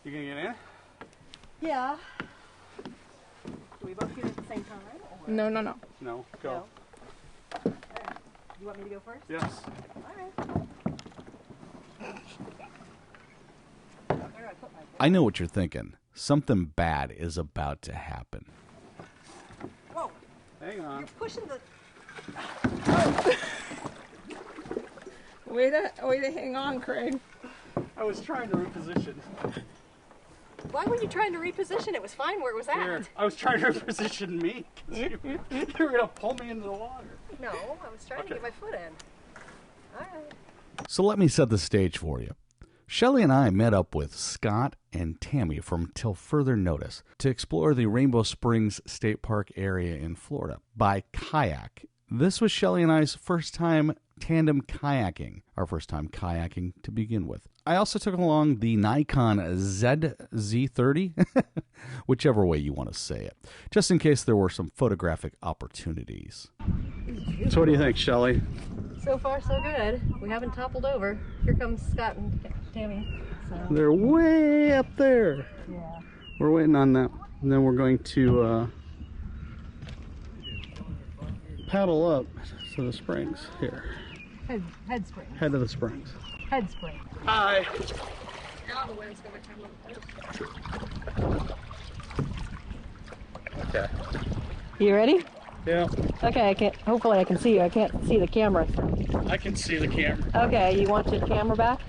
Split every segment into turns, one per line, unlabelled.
You gonna get in?
Yeah. Do we both get at the same time? Or?
No.
No, go.
No. Right. You want me to go first?
Yes.
Alright.
I know what you're thinking. Something bad is about to happen.
Whoa!
Hang on.
You're pushing the...
Way to hang on, Craig.
I was trying to reposition.
Why were you trying to reposition? It was fine where it was at.
Here, I was trying to reposition me. You were going to pull me into the water.
No, I was trying to get my foot in. Alright.
So let me set the stage for you. Shelley and I met up with Scott and Tammy from Till Further Notice to explore the Rainbow Springs State Park area in Florida by kayak. This was Shelley and I's first time tandem kayaking, our first time kayaking to begin with. I also took along the Nikon Z30, whichever way you want to say it, just in case there were some photographic opportunities.
So what do you think, Shelley?
So far, so good. We haven't toppled over. Here comes Scott and Tammy. So.
They're way up there.
Yeah.
We're waiting on that. And then we're going to paddle up to the springs here.
Head spring.
Head of the springs.
Head spring.
Hi.
Now the wind's gonna come up.
Okay.
You ready?
Yeah.
Okay, I can't. Hopefully, I can see you. I can't see the camera. So.
I can see the camera.
Okay, you want your camera back?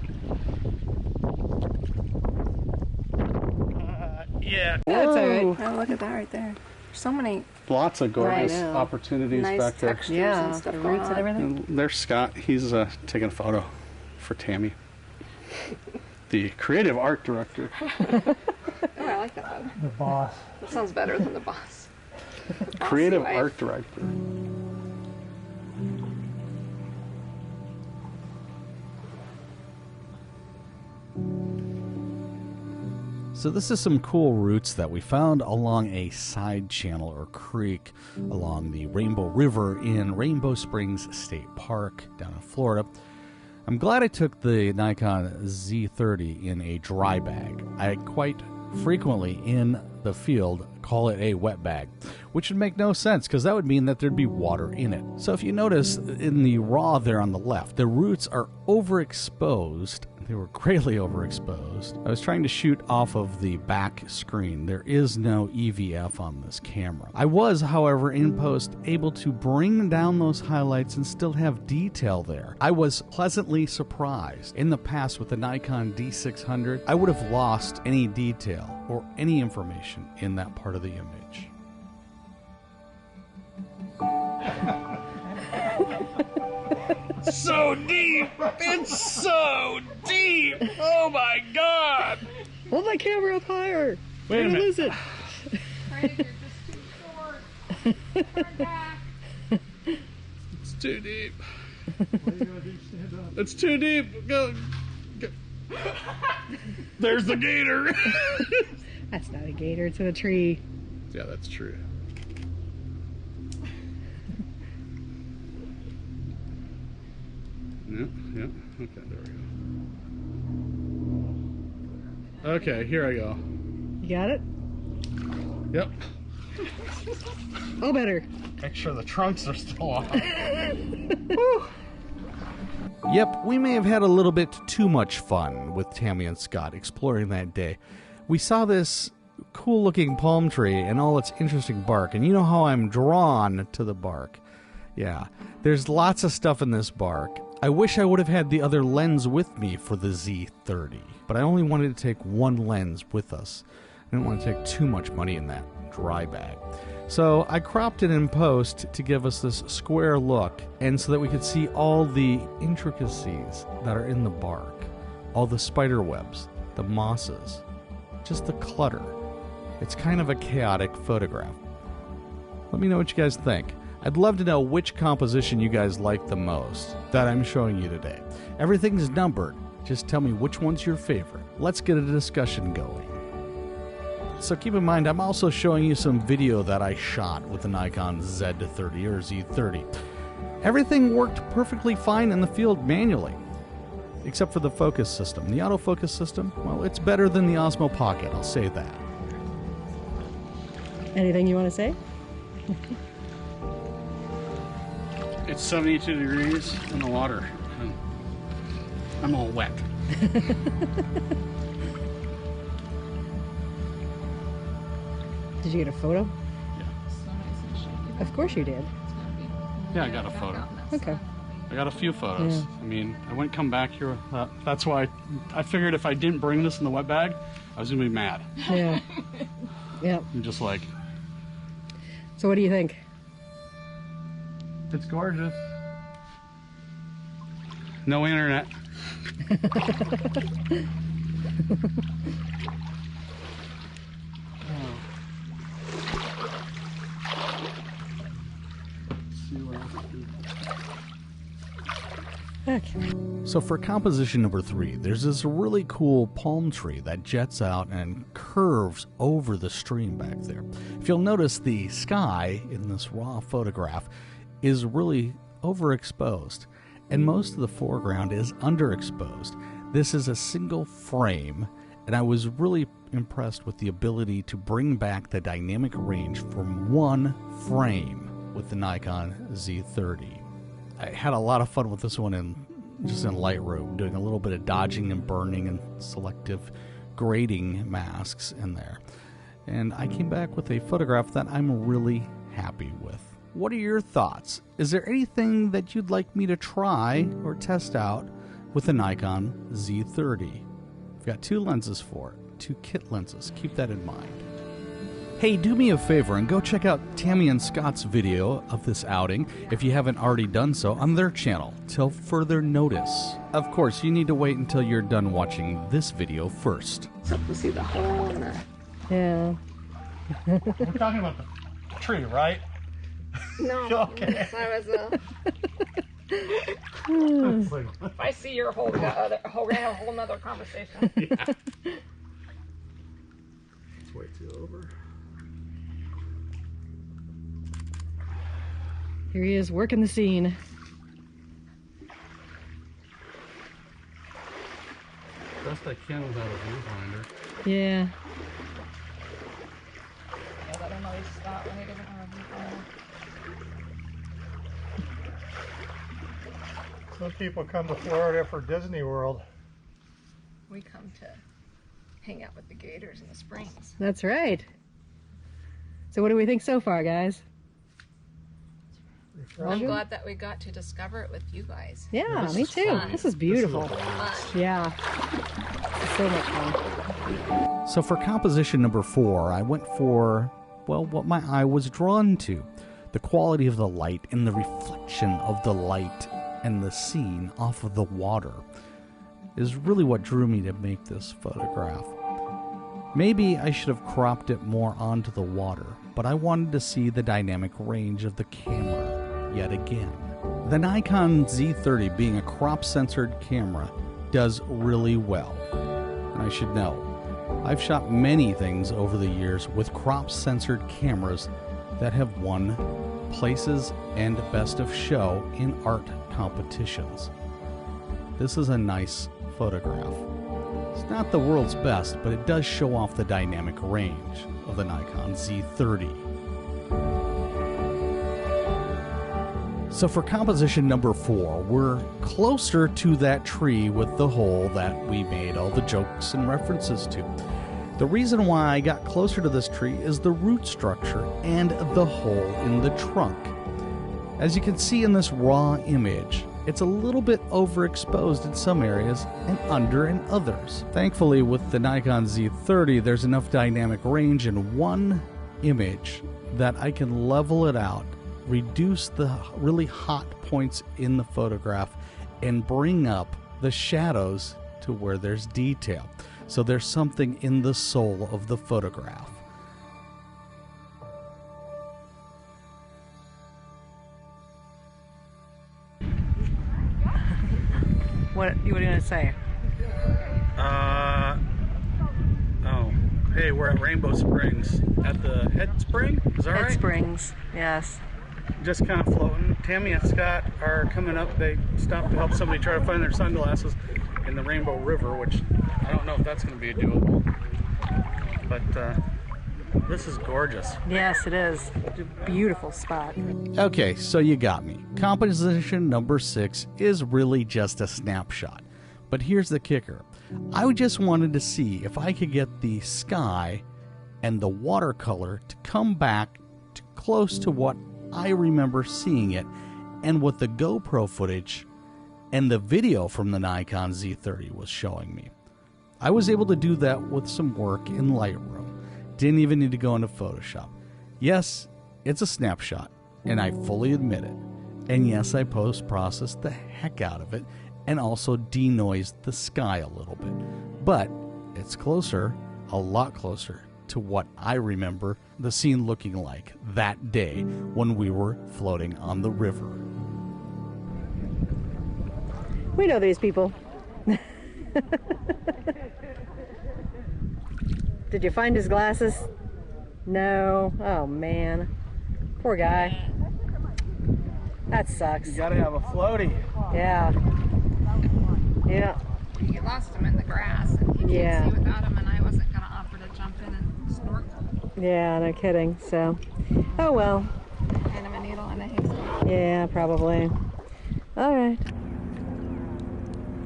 Yeah.
That's all right. Oh, look at that right there. So many
Lots of gorgeous
I know.
opportunities
nice
back there.
textures
Yeah,
and stuff
the
going
roots and
on.
everything.
And there's Scott. He's taking a photo for Tammy, the creative art director.
Oh, I like that one.
The boss.
That sounds better than the boss.
Creative
wife.
art director.
So this is some cool routes that we found along a side channel or creek along the Rainbow River in Rainbow Springs State Park down in Florida. I'm glad I took the Nikon Z30 in a dry bag. I quite frequently in the field call it a wet bag, which would make no sense because that would mean that there'd be water in it. So if you notice in the raw there on the left, the roots are overexposed. They were greatly overexposed. I was trying to shoot off of the back screen. There is no EVF on this camera. I was, however, in post able to bring down those highlights and still have detail there. I was pleasantly surprised. In the past with the Nikon D600, I would have lost any detail or any information in that part of the image.
So deep! It's so deep! Oh my god!
Hold my camera up higher.
Wait a minute.
Lose it.
Craig, you're just too short. Turn back.
It's too deep. It's too deep. Go. There's the gator.
That's not a gator. It's a tree.
Yeah, that's true. Yep, yep. Okay, there we go. Okay, here I go.
You got it?
Yep.
Oh, better.
Make sure the trunks are still on.
Yep, we may have had a little bit too much fun with Tammy and Scott exploring that day. We saw this cool-looking palm tree and all its interesting bark, and you know how I'm drawn to the bark. Yeah, there's lots of stuff in this bark. I wish I would have had the other lens with me for the Z30, but I only wanted to take one lens with us. I didn't want to take too much money in that dry bag. So I cropped it in post to give us this square look and so that we could see all the intricacies that are in the bark, all the spider webs, the mosses, just the clutter. It's kind of a chaotic photograph. Let me know what you guys think. I'd love to know which composition you guys like the most that I'm showing you today. Everything's numbered. Just tell me which one's your favorite. Let's get a discussion going. So keep in mind, I'm also showing you some video that I shot with the Nikon Z30 or Z30. Everything worked perfectly fine in the field manually. except for the focus system. The autofocus system, well, it's better than the Osmo Pocket, I'll say that.
Anything you want to say?
It's 72 degrees in the water, and I'm all wet.
Did you get a photo?
Yeah.
So nice and shaky.
Of course you did.
It's gonna be.
Yeah, I got a photo.
Okay.
I got a few photos.
Yeah.
I mean, I wouldn't come back here with that. That's why I figured if I didn't bring this in the wet bag, I was gonna be mad.
Yeah. Yeah.
I'm just like,
So what do you think?
it's gorgeous. No internet.
Okay.
So for composition number 3, there's this really cool palm tree that jets out and curves over the stream back there. If you'll notice, the sky in this raw photograph is really overexposed, and most of the foreground is underexposed. This is a single frame, and I was really impressed with the ability to bring back the dynamic range from one frame with the Nikon Z30. I had a lot of fun with this one in Lightroom, doing a little bit of dodging and burning and selective grading masks in there. And I came back with a photograph that I'm really happy with. What are your thoughts? Is there anything that you'd like me to try or test out with the Nikon Z30? I've got 2 lenses for it, 2 kit lenses. Keep that in mind. Hey, do me a favor and go check out Tammy and Scott's video of this outing if you haven't already done so on their channel till further notice. Of course, you need to wait until you're done watching this video first.
So we'll see the hole in the.
Yeah.
We're talking about the tree, right?
No.
Okay.
That was if I see your hole, we got a whole nother conversation.
Yeah. It's way too over.
Here he is working the scene.
Best I can without a viewfinder.
Yeah.
Yeah, let him always stop when he doesn't have a viewfinder.
Some people come to Florida for Disney World.
We come to hang out with the gators in the springs.
That's right. So what do we think so far, guys?
I'm glad that we got to discover it with you guys.
Yeah, me too.
fun.
This is beautiful.
Fun.
Yeah. It's so much fun.
So for composition number 4, I went for, well, what my eye was drawn to. The quality of the light and the reflection of the light and the scene off of the water is really what drew me to make this photograph. Maybe I should have cropped it more onto the water, but I wanted to see the dynamic range of the camera yet again. The Nikon Z30, being a crop-censored camera, does really well. And I should know, I've shot many things over the years with crop-censored cameras that have won places and best of show in art competitions. This is a nice photograph. It's not the world's best, but it does show off the dynamic range of the Nikon Z30. So for composition number 4, we're closer to that tree with the hole that we made all the jokes and references to. The reason why I got closer to this tree is the root structure and the hole in the trunk. As you can see in this raw image, it's a little bit overexposed in some areas and under in others. Thankfully, with the Nikon Z30, there's enough dynamic range in one image that I can level it out, reduce the really hot points in the photograph, and bring up the shadows to where there's detail. So there's something in the soul of the photograph.
What are you going to say?
Hey, we're at Rainbow Springs at the Head Spring. Is that right?
Head Springs, yes.
Just kind of floating. Tammy and Scott are coming up. They stopped to help somebody try to find their sunglasses. in the Rainbow River, which I don't know if that's going to be doable. But this is gorgeous.
Yes, it is. It's a beautiful spot.
Okay, so you got me. Composition number 6 is really just a snapshot. But here's the kicker. I just wanted to see if I could get the sky and the watercolor to come back to close to what I remember seeing it and what the GoPro footage and the video from the Nikon Z30 was showing me. I was able to do that with some work in Lightroom. Didn't even need to go into Photoshop. Yes, it's a snapshot, and I fully admit it. And yes, I post-processed the heck out of it and also denoised the sky a little bit. But it's closer, a lot closer, to what I remember the scene looking like that day when we were floating on the river.
We know these people. Did you find his glasses? No. Oh man. Poor guy. That sucks.
You gotta have a floaty.
Yeah. Yeah.
You lost him in the grass, and he can't see without him, and I wasn't going to offer to jump in and snorkel.
Yeah, no kidding. So, oh well.
Hand him a needle and a haystack.
Yeah, probably. All right.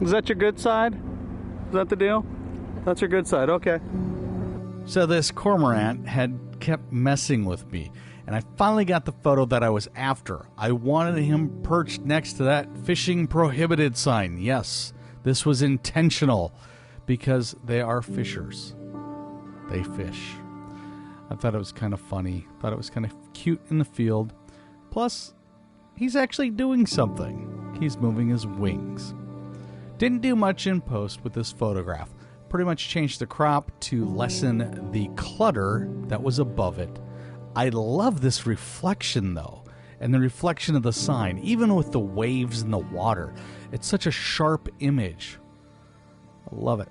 Is that your good side? Is that the deal? That's your good side, okay.
So this cormorant had kept messing with me, and I finally got the photo that I was after. I wanted him perched next to that fishing prohibited sign. Yes, this was intentional because they are fishers. They fish. I thought it was kind of funny. Thought it was kind of cute in the field. Plus, he's actually doing something. He's moving his wings. Didn't do much in post with this photograph. Pretty much changed the crop to lessen the clutter that was above it. I love this reflection though, and the reflection of the sign, even with the waves in the water. It's such a sharp image. I love it.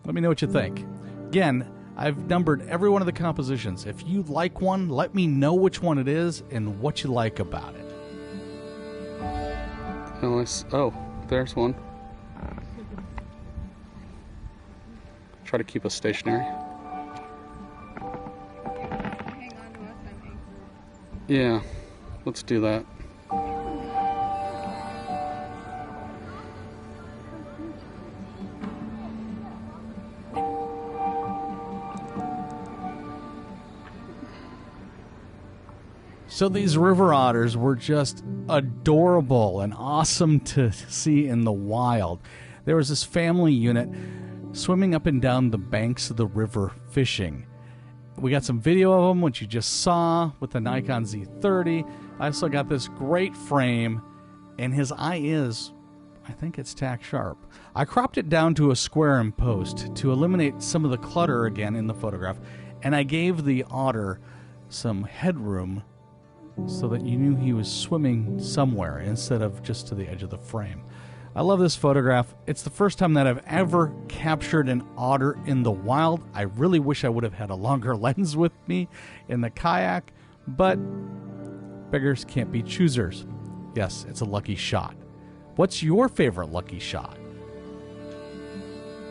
Let me know what you think. Again, I've numbered every one of the compositions. If you like one, let me know which one it is and what you like about it.
Oh, there's one. Try to keep us stationary.
Hang on to us and anchor.
Yeah, let's do that.
So these river otters were just adorable and awesome to see in the wild. There was this family unit swimming up and down the banks of the river fishing. We got some video of them, which you just saw with the Nikon Z30. I also got this great frame, and his eye is, I think it's tack sharp. I cropped it down to a square in post to eliminate some of the clutter again in the photograph, and I gave the otter some headroom so that you knew he was swimming somewhere instead of just to the edge of the frame. I love this photograph. It's the first time that I've ever captured an otter in the wild. I really wish I would have had a longer lens with me in the kayak, but beggars can't be choosers. Yes, it's a lucky shot. What's your favorite lucky shot?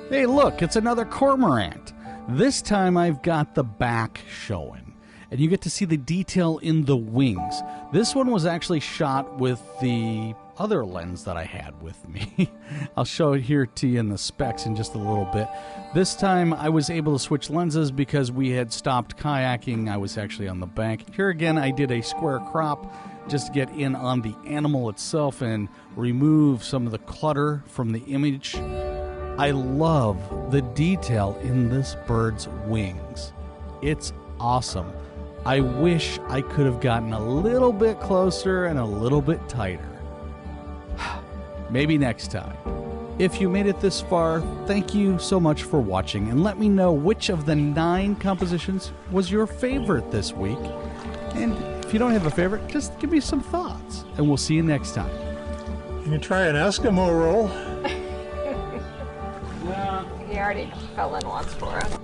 Hey, look, it's another cormorant. This time I've got the back showing, and you get to see the detail in the wings. This one was actually shot with the other lens that I had with me. I'll show it here to you in the specs in just a little bit. This time I was able to switch lenses because we had stopped kayaking. I was actually on the bank. Here again I did a square crop just to get in on the animal itself and remove some of the clutter from the image. I love the detail in this bird's wings. It's awesome. I wish I could have gotten a little bit closer and a little bit tighter. Maybe next time. If you made it this far, thank you so much for watching, and let me know which of the 9 compositions was your favorite this week. And if you don't have a favorite, just give me some thoughts, and we'll see you next time.
You can try an Eskimo roll.
He already fell in once for us.